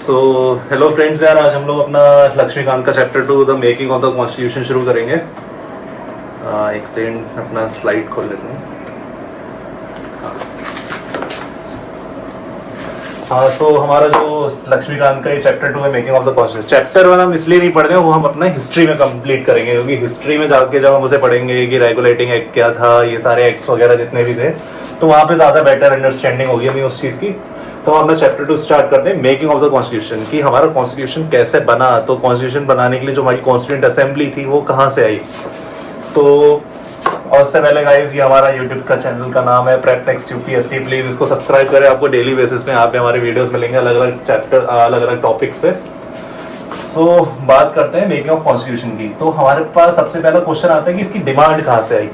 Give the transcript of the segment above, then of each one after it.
So hello friends यार, आज हम लोग अपना लक्ष्मीकांत का chapter 2 the making of the constitution शुरू करेंगे। एक सेकंड अपना स्लाइड खोल लेते हैं। हाँ, सो हमारा जो लक्ष्मीकांत का ये चैप्टर 2 है making of the constitution. Chapter 1 हम इसलिए नहीं पढ़ रहे हैं, वो हम अपना हिस्ट्री में कंप्लीट करेंगे, क्योंकि हिस्ट्री में जाके जब हम उसे पढ़ेंगे कि रेगुलेटिंग एक्ट क्या था, ये सारे एक्ट्स वगैरह जितने भी थे, तो वहाँ पे ज़्यादा बेटर अंडरस्टैंडिंग होगी हमें उस चीज़ की। तो हम अपना चैप्टर 2 स्टार्ट करते हैं, मेकिंग ऑफ द कॉन्स्टिट्यूशन, कि हमारा कॉन्स्टिट्यूशन कैसे बना। तो कॉन्स्टिट्यूशन बनाने के लिए जो हमारी कॉन्स्टिट्यूंट असेंबली थी वो कहाँ से आई। तो और उससे पहले गाइस, ये हमारा यूट्यूब का चैनल का नाम है प्रेपनेक्स्ट यूपीएससी। प्लीज इसको सब्सक्राइब करें, आपको डेली बेसिस पे यहाँ पे हमारे वीडियोस मिलेंगे अलग अलग चैप्टर, अलग अलग टॉपिक्स पे। सो बात करते हैं मेकिंग ऑफ कॉन्स्टिट्यूशन की। तो हमारे पास सबसे पहला क्वेश्चन आता है कि इसकी डिमांड कहाँ से आई।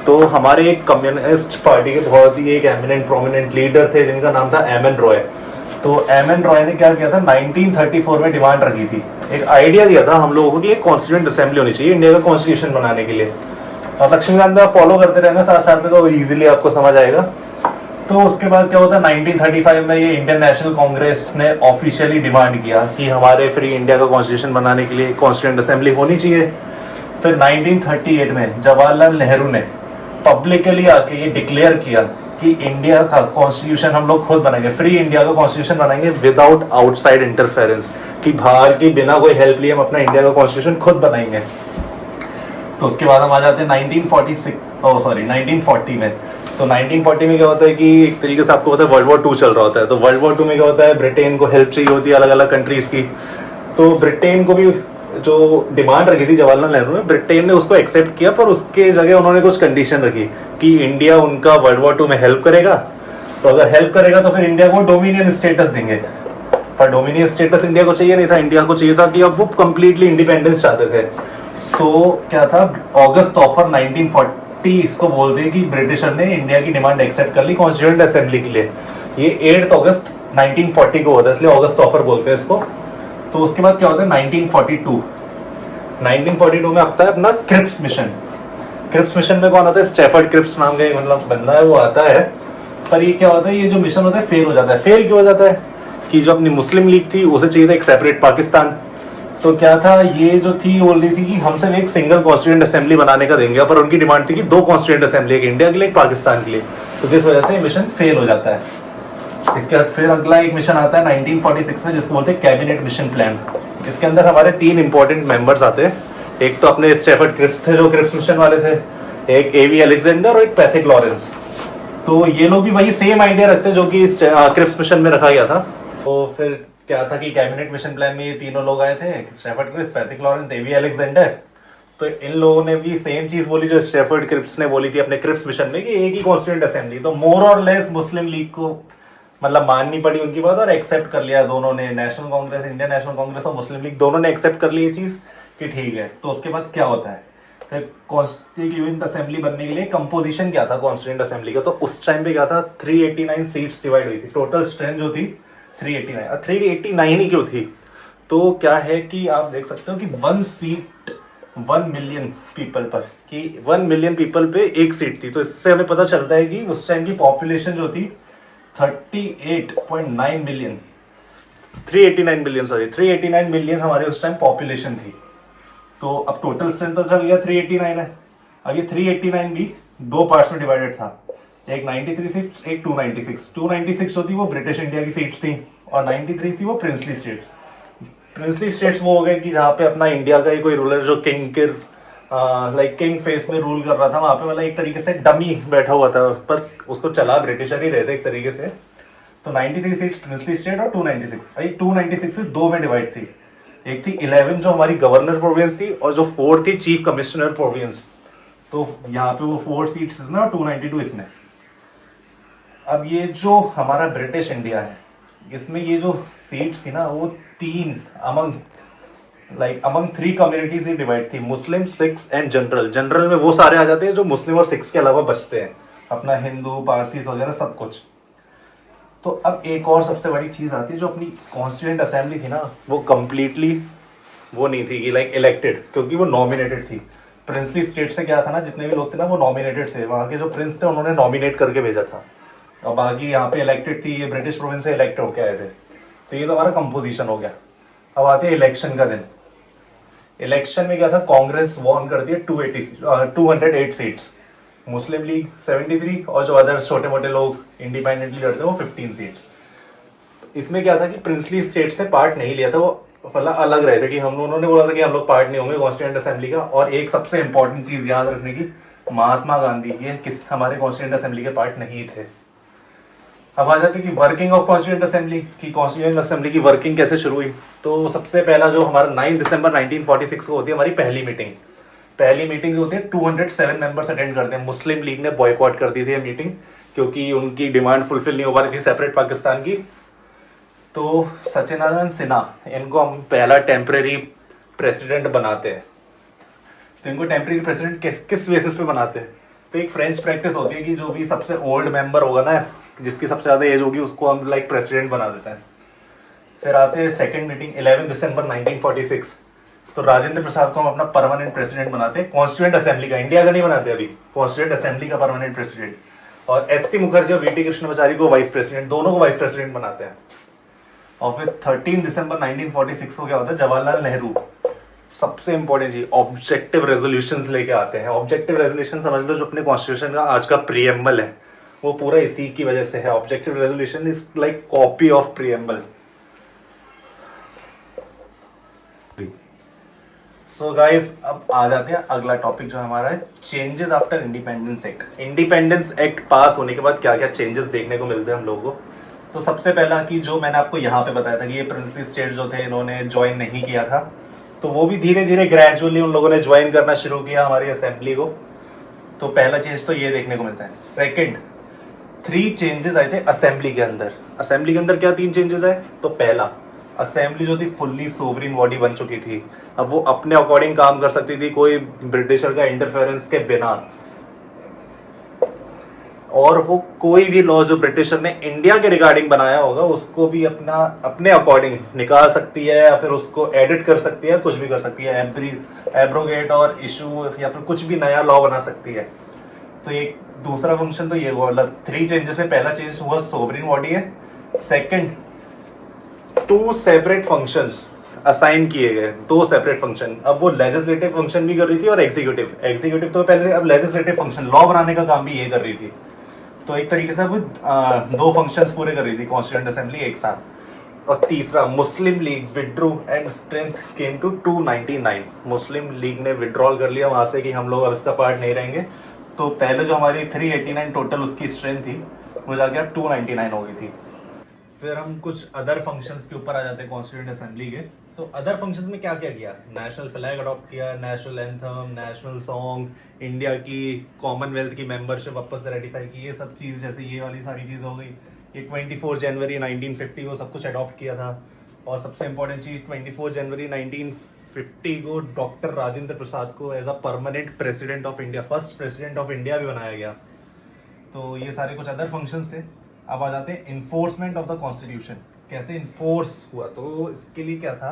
तो हमारे एक कम्युनिस्ट पार्टी के बहुत ही एक एमिनेंट प्रोमिनेंट लीडर थे जिनका नाम था एम एन रॉय। तो एम एन रॉय ने क्या किया था, 1934 में डिमांड रखी थी, एक आइडिया दिया था हम लोगों को कि एक कॉन्स्टिट्यूंट असेंबली होनी चाहिए इंडिया का कॉन्स्टिट्यूशन बनाने के लिए। और लक्ष्मीकांत में फॉलो करते रहना साथ साथ में, तो इजीली आपको समझ आएगा। तो उसके बाद क्या होता है, 1935 में ये इंडियन नेशनल कांग्रेस ने ऑफिशियली डिमांड किया कि हमारे फ्री इंडिया का कॉन्स्टिट्यूशन बनाने के लिए कॉन्स्टिट्यूंट असेंबली होनी चाहिए। फिर 1938 में जवाहरलाल नेहरू ने पब्लिकली आके ये डिक्लेयर किया कि इंडिया का कॉन्स्टिट्यूशन हम लोग खुद बनाएंगे, फ्री इंडिया का कॉन्स्टिट्यूशन बनाएंगे विदाउट आउटसाइड इंटरफेरेंस, कि बाहर की बिना कोई हेल्प लिए हम अपना इंडिया का कॉन्स्टिट्यूशन खुद बनाएंगे। तो उसके बाद हम आ जाते हैं 1940 में। तो 1940 में क्या होता है कि एक तरीके से आपको पता है वर्ल्ड वॉर 2 चल रहा होता है। तो वर्ल्ड वॉर 2 में क्या होता है, ब्रिटेन को हेल्प चाहिए होती है अलग अलग कंट्रीज की। तो ब्रिटेन को भी जो डिमांड रखी थी जवाहरलाल नेहरू ने, ब्रिटेन ने उसको एक्सेप्ट किया, पर उसके जगह उन्होंने कुछ कंडीशन रखी कि इंडिया उनका वर्ल्ड वॉर 2 में हेल्प करेगा। तो अगर हेल्प करेगा तो फिर इंडिया को डोमिनियन स्टेटस देंगे। पर डोमिनियन स्टेटस इंडिया को चाहिए नहीं था, इंडिया को चाहिए था कि अब वो कंप्लीटली इंडिपेंडेंस चाहते थे। तो क्या था, अगस्त ऑफर 1940 इसको बोलते हैं कि ब्रिटिशर ने इंडिया की डिमांड एक्सेप्ट कर ली कॉन्स्टिट्यूएंट असेंबली के लिए। ये 8 अगस्त 1940 को होता है, इसलिए अगस्त ऑफर बोलते हैं इसको। तो उसके बाद क्या होता है, 1942 में आता है अपना क्रिप्स मिशन। क्रिप्स मिशन में कौन आता है, स्टैफर्ड क्रिप्स नाम का एक मतलब बंदा है, वो आता है। पर ये क्या होता है, ये जो मिशन होता है फेल हो जाता है। फेल क्यों हो जाता है कि जो अपनी मुस्लिम लीग थी उसे चाहिए था एक सेपरेट पाकिस्तान। तो क्या था, ये जो थी बोल रही थी कि हम सिर्फ एक सिंगल कॉन्स्टिट्यूएंट असेंबली बनाने का देंगे, पर उनकी डिमांड थी कि 2 कॉन्स्टिट्यूएंट असेंबली, एक इंडिया के लिए एक पाकिस्तान के लिए। तो जिस वजह से मिशन फेल हो जाता है। इसके बाद फिर अगला एक मिशन आता है 1946 में, जिसको बोलते हैं कैबिनेट मिशन प्लान। इसके अंदर हमारे 3 इंपॉर्टेंट मेंबर्स आते हैं। एक तो अपने स्टैफर्ड क्रिप्स थे जो क्रिप्स मिशन वाले थे, एक एवी अलेक्जेंडर और एक पैथिक लॉरेंस। तो ये लोग भी वही सेम आइडिया रखते हैं जो कि क्रिप्स मिशन में रखा गया था। तो फिर क्या था कि कैबिनेट मिशन प्लान में ये तीनों लोग आए थे, स्टैफर्ड क्रिप्स, पैथिक लॉरेंस, एवी अलेक्जेंडर। तो इन लोगों ने भी सेम चीज बोली जो स्टैफर्ड क्रिप्स ने बोली थी अपने क्रिप्स मिशन में, कि एक ही कॉन्स्टिट्यूएंट असेंबली। तो मोर और लेस मुस्लिम लीग को मतलब माननी पड़ी उनकी बात और एक्सेप्ट कर लिया दोनों ने, national Congress, Indian national Congress और मुस्लिम लीग दोनों ने एक्सेप्ट कर ली ये चीज कि ठीक है। तो उसके बाद क्या होता है, फिर कॉन्स्टिट्यूएंट असेंबली बनने के लिए कंपोजिशन क्या था कॉन्स्टिट्यूएंट असेंबली का। तो उस टाइम पे क्या था, 389 सीट्स डिवाइड हुई थी। टोटल स्ट्रेंथ जो थी 389 ही क्यों थी, तो क्या है कि आप देख सकते हो कि 1 सीट 1 मिलियन पीपल पर, कि 1 मिलियन पीपल पे एक सीट थी। तो इससे हमें पता चलता है कि उस टाइम की पॉपुलेशन जो थी 38.9 मिलियन, 389 मिलियन, सॉरी 389 मिलियन हमारे उस टाइम पॉपुलेशन थी। तो अब टोटल स्ट्रेंथ तो चल गया 389 है। अब ये 389 भी 2 पार्ट्स में डिवाइडेड था, एक 93 सीट्स, एक 296। 296 जो थी वो ब्रिटिश इंडिया की सीट्स थी और 93 थी वो प्रिंसली स्टेट्स। प्रिंसली स्टेट्स वो हो गए कि जहाँ पे अपना इंडिया का ही कोई रूलर जो किंग के लाइक किंग फेस में रूल कर रहा था, वहां पे मतलब एक तरीके से डमी बैठा हुआ था, पर उसको चला ब्रिटिशर ही रहते एक तरीके से। तो 93 सीट्स प्रिंसली स्टेट और 296, भाई 296 में 2 में डिवाइड थी। एक थी 11 जो हमारी गवर्नर प्रोविंस थी और जो 4 थी चीफ कमिश्नर प्रोविंस। तो यहाँ पे वो 4 सीट्स इसमें और 292 इसमें। अब ये जो हमारा ब्रिटिश इंडिया है, इसमें ये जो सीट्स थी ना वो 3 अमंग 3 कम्युनिटीज ही डिवाइड थी, मुस्लिम, सिख्स एंड जनरल। जनरल में वो सारे आ जाते हैं जो मुस्लिम और सिख्स के अलावा बचते हैं, अपना हिंदू, पारसी वगैरह सब कुछ। तो अब एक और सबसे बड़ी चीज आती है, जो अपनी कॉन्स्टिट्यूएंट असेंबली थी ना वो कंप्लीटली वो नहीं थी कि लाइक इलेक्टेड, क्योंकि वो नॉमिनेटेड थी। प्रिंसली स्टेट से क्या था ना, जितने भी लोग थे ना वो नॉमिनेटेड थे, वहाँ के जो प्रिंस थे उन्होंने नॉमिनेट करके भेजा था, और बाकी यहाँ पे इलेक्टेड थी, ये ब्रिटिश प्रोविंस से इलेक्ट होके आए थे। तो ये तो हमारा कंपोजिशन हो गया। अब आते हैं इलेक्शन का दिन। इलेक्शन में क्या था, कांग्रेस वॉन कर दिया 208 सीट्स, मुस्लिम लीग 73 और जो अदर्स छोटे मोटे लोग इंडिपेंडेंटली लड़ते हैं वो 15 सीट्स। इसमें क्या था कि प्रिंसली स्टेट से पार्ट नहीं लिया था, वो मतलब अलग रहे थे कि हम उन्होंने बोला था कि हम लोग पार्ट नहीं होंगे कॉन्स्टिट्यूएंट असेंबली का। और एक सबसे इंपॉर्टेंट चीज याद रखने की, महात्मा गांधी ये किस हमारे कॉन्स्टिट्यूएंट असेंबली के पार्ट नहीं थे। अब आ जाते कि वर्किंग ऑफ कॉन्स्टिट्यूएंट असेंबली की, कॉन्स्टिट्यूएंट असेंबली की वर्किंग कैसे शुरू हुई। तो सबसे पहला जो हमारा 9 दिसंबर 1946 को होती है हमारी पहली मीटिंग। पहली मीटिंग जो होती है 207 मेंबर्स अटेंड करते हैं। मुस्लिम लीग ने बॉयकॉट कर दी थी मीटिंग क्योंकि उनकी डिमांड फुलफिल नहीं हो पा रही थी सेपरेट पाकिस्तान की। तो सचिदानंद सिन्हा, इनको हम पहला टेम्परेरी प्रेसिडेंट बनाते हैं। तो इनको टेम्परेरी प्रेसिडेंट किस बेसिस पे बनाते हैं, तो एक फ्रेंच प्रैक्टिस होती है कि जो भी सबसे ओल्ड मेंबर होगा ना, जिसकी सबसे ज्यादा एज होगी, उसको हम लाइक प्रेसिडेंट बना देते हैं। फिर आते हैं सेकंड मीटिंग 11 दिसंबर 1946। तो राजेंद्र प्रसाद को हम अपना परमानेंट प्रेसिडेंट बनाते हैं कॉन्स्टिट्यूएंट असेंबली का, इंडिया का नहीं बनाते अभी, कॉन्स्टिट्यूएंट असेंबली का परमानेंट प्रेसिडेंट। और एच.सी. मुखर्जी और वी.टी. कृष्णमाचारी को वाइस प्रेसिडेंट, दोनों को वाइस प्रेसिडेंट बनाते हैं। और फिर 13 दिसंबर 1946 को क्या होता है, जवाहरलाल नेहरू सबसे इंपॉर्टेंट चीज ऑब्जेक्टिव रेजोल्यूशंस लेके आते हैं। ऑब्जेक्टिव रेजोल्यूशन समझ लो जो अपने कॉन्स्टिट्यूशन का आज का प्रीएम्बल है, वो पूरा इसी की वजह से है। Objective resolution is like copy of preamble. So guys, अब आ जाते हैं अगला टॉपिक जो हमारा है, changes after independence act. Independence act पास होने के बाद क्या क्या चेंजेस देखने को मिलते हैं हम लोगों को। तो सबसे पहला कि जो मैंने आपको यहाँ पे बताया था कि ये प्रिंसली स्टेट जो थे इन्होंने ज्वाइन नहीं किया था, तो वो भी धीरे धीरे ग्रेजुअली उन लोगों ने ज्वाइन करना शुरू किया हमारी असेंबली को। तो पहला चेंज तो ये देखने को मिलता है। सेकंड, 3 चेंजेस आए थे असेंबली के अंदर। असेंबली के अंदर क्या 3 चेंजेस आए, तो पहला, असेंबली जो थी फुल्ली सोवरिन बॉडी बन चुकी थी, अब वो अपने अकॉर्डिंग काम कर सकती थी कोई ब्रिटिशर का इंटरफेरेंस के बिना। और वो कोई भी लॉ जो ब्रिटिशर ने इंडिया के रिगार्डिंग बनाया होगा उसको भी अपने अकॉर्डिंग निकाल सकती है या फिर उसको एडिट कर सकती है, कुछ भी कर सकती है, एब्रोगेट और इशू या फिर कुछ भी नया लॉ बना सकती है। तो एक दूसरा फंक्शन तो ये हुआ, मतलब 3 चेंजेस में पहला चेंज हुआ सोवरिन बॉडी है। सेकंड, 2 सेपरेट फंक्शंस असाइन किए गए, 2 सेपरेट फंक्शन। अब वो लेजिस्लेटिव फंक्शन भी कर रही थी और एग्जीक्यूटिव तो पहले, अब लेजिस्लेटिव फंक्शन लॉ बनाने का काम भी ये कर रही थी। तो एक तरीके से वो 2 फंक्शंस पूरे कर रही थी कॉन्स्टिट्यूएंट असेंबली एक साथ। और तीसरा, Muslim League withdrew and strength came to 299। Muslim League ने विड्रॉल कर लिया वहां से कि हम लोग अब इसका पार्ट नहीं रहेंगे। तो पहले जो हमारी 389 टोटल उसकी स्ट्रेंथ थी वो जाके 299 हो गई थी। फिर हम कुछ अदर फंक्शंस के ऊपर आ जाते हैं कॉन्स्टिट्यूएंट असेंबली के। तो अदर फंक्शंस में क्या क्या किया, नेशनल फ्लैग अडॉप्ट किया, national anthem, national song, India की कॉमनवेल्थ की मेंबरशिप वापस से रेटिफाई की, ये सब चीज़, जैसे ये वाली सारी चीज़ हो गई। ये 24 जनवरी 1950 को सब कुछ अडॉप्ट किया था। और सबसे इंपॉर्टेंट चीज़, 24 जनवरी 1950 को डॉक्टर राजेंद्र प्रसाद को as a permanent president of India, first president of India भी बनाया गया। तो ये सारे कुछ अदर फंक्शंस थे। अब आ जाते हैं इन्फोर्समेंट ऑफ द कॉन्स्टिट्यूशन, कैसे इन्फोर्स हुआ। तो इसके लिए क्या था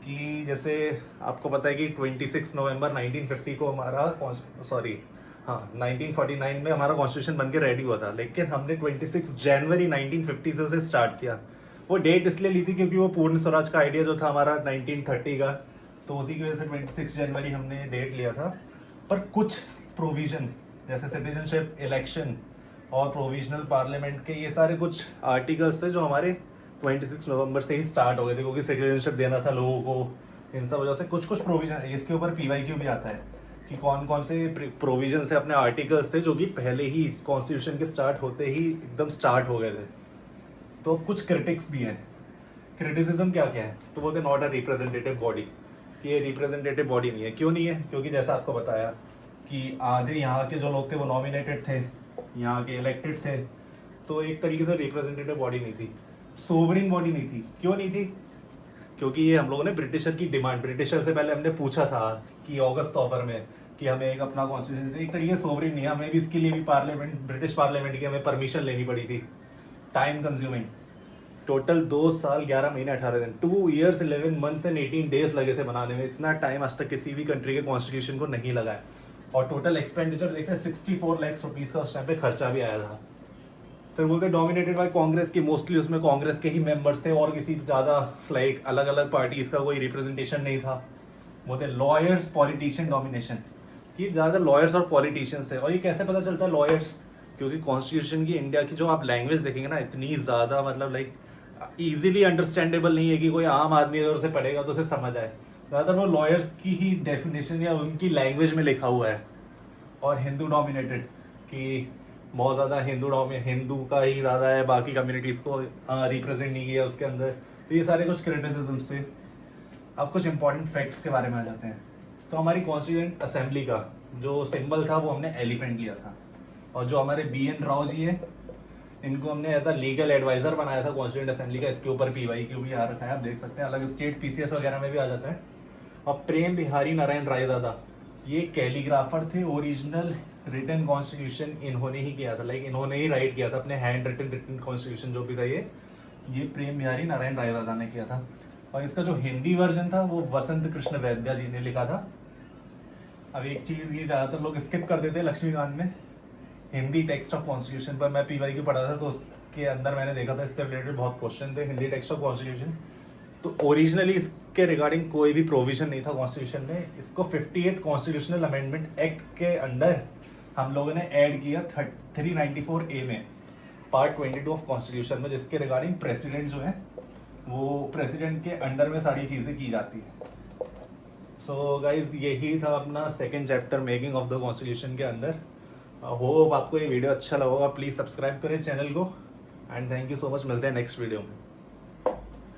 कि जैसे आपको पता है कि 26 नवंबर 1950 को हमारा 1949 में हमारा कॉन्स्टिट्यूशन बन के रेडी हुआ था, लेकिन हमने 26 जनवरी 1950 से उसे स्टार्ट किया। वो डेट इसलिए ली थी क्योंकि वो पूर्ण स्वराज का आइडिया जो था हमारा 1930 का, तो उसी की वजह से 26 जनवरी हमने डेट लिया था। पर कुछ प्रोविजन जैसे सिटीजनशिप, इलेक्शन और प्रोविजनल पार्लियामेंट के, ये सारे कुछ आर्टिकल्स थे जो हमारे 26 नवंबर से ही स्टार्ट हो गए थे, क्योंकि सिटीजनशिप देना था लोगों को। इन सब वजह से कुछ कुछ प्रोविजन, इसके ऊपर PYQ भी आता है कि कौन कौन से प्रोविजन थे, अपने आर्टिकल्स थे जो कि पहले ही कॉन्स्टिट्यूशन के स्टार्ट होते ही एकदम स्टार्ट हो गए थे। तो कुछ क्रिटिक्स भी हैं। क्रिटिसिज्म क्या क्या है, तो बोलते नॉट अ रिप्रेजेंटेटिव बॉडी, ये रिप्रेजेंटेटिव बॉडी नहीं है। क्यों नहीं है, क्योंकि जैसा आपको बताया कि आधे यहाँ के जो लोग थे वो नॉमिनेटेड थे, यहाँ के इलेक्टेड थे, तो एक तरीके से रिप्रेजेंटेटिव बॉडी नहीं थी, सोवरिन बॉडी नहीं थी। क्यों नहीं थी, क्योंकि ये हम लोगों ने ब्रिटिशर की डिमांड, ब्रिटिशर से पहले हमने पूछा था कि अगस्त ऑफर में कि हमें एक अपना कॉन्स्टिट्यूशन, एक तरीके से सोवरिन नहीं है, हमें भी इसके लिए भी पार्लियामेंट, ब्रिटिश पार्लियामेंट की हमें परमिशन लेनी पड़ी थी। टाइम कंज्यूमिंग, टोटल 2 साल 11 महीने 18 दिन, 2 years 11 months एंड 18 days लगे थे बनाने में। इतना टाइम आज तक किसी भी कंट्री के कॉन्स्टिट्यूशन को नहीं लगा है। और टोटल एक्सपेंडिचर देखते हैं 64 लाख रुपीज का उस टाइम पे खर्चा भी आया था। फिर बोलते डोमिनेटेड बाय कांग्रेस की, मोस्टली उसमें कांग्रेस के ही मेंबर्स थे और किसी ज़्यादा लाइक अलग अलग पार्टीज का कोई रिप्रेजेंटेशन नहीं था। बोलते लॉयर्स पॉलिटिशियन डोमिनेशन, कि ज़्यादा लॉयर्स और पॉलिटिशियंस थे। और ये कैसे पता चलता है लॉयर्स, क्योंकि कॉन्स्टिट्यूशन की इंडिया की जो आप लैंग्वेज देखेंगे ना, इतनी ज़्यादा मतलब लाइक इजीली अंडरस्टैंडेबल नहीं है कि कोई आम आदमी अगर उसे पढ़ेगा तो उसे समझ आए। ज़्यादातर वो लॉयर्स की ही डेफिनेशन या उनकी लैंग्वेज में लिखा हुआ है। और हिंदू डोमिनेटेड, कि बहुत ज़्यादा हिंदू का ही ज़्यादा है, बाकी कम्युनिटीज़ को रिप्रेजेंट नहीं किया उसके अंदर। तो ये सारे कुछ क्रिटिसिज्म थे। अब कुछ इंपॉर्टेंट फैक्ट्स के बारे में आ जाते हैं। तो हमारी कॉन्स्टिट्यूएंट असेंबली का जो सिंबल था वो हमने एलिफेंट लिया था। और जो हमारे BN राव जी है, इनको हमने एज अ लीगल एडवाइजर बनाया था कॉन्स्टिट्यूएंट असेंबली का। इसके ऊपर PYQ भी आ रखा है, आप देख सकते हैं, अलग स्टेट PCS वगैरह में भी आ जाता है। और प्रेम बिहारी नारायण रायजादा, ये कैलीग्राफर थे। ओरिजिनल रिटन कॉन्स्टिट्यूशन इन्होंने ही किया था, लाइक इन्होंने ही राइट किया था अपने हैंड रिटन कॉन्स्टिट्यूशन जो भी था ये प्रेम बिहारी नारायण रायजादा ने किया था। और इसका जो हिंदी वर्जन था वो वसंत कृष्ण वैद्या जी ने लिखा था। अब एक चीज ये ज्यादातर लोग स्किप कर देते हैं लक्ष्मीकांत में, हिंदी टेक्स्ट ऑफ कॉन्स्टिट्यूशन पर मैं PYQ पढ़ा था तो उसके अंदर मैंने देखा था इससे रिलेटेड बहुत क्वेश्चन थे, हिंदी टेक्स्ट ऑफ कॉन्स्टिट्यूशन। तो ओरिजिनली इसके रिगार्डिंग कोई भी प्रोविजन नहीं था कॉन्स्टिट्यूशन में। इसको 58th कॉन्स्टिट्यूशनल अमेंडमेंट एक्ट के अंडर हम लोगों ने ऐड किया 394A में, पार्ट 22 ऑफ कॉन्स्टिट्यूशन में, जिसके रिगार्डिंग प्रेसिडेंट जो है वो प्रेसिडेंट के अंडर में सारी चीज़ें की जाती है। सो गाइज यही था अपना second chapter making of the constitution के अंदर। होप आपको ये वीडियो अच्छा लगा होगा। प्लीज़ सब्सक्राइब करें चैनल को and thank you so much. मिलते हैं नेक्स्ट वीडियो में।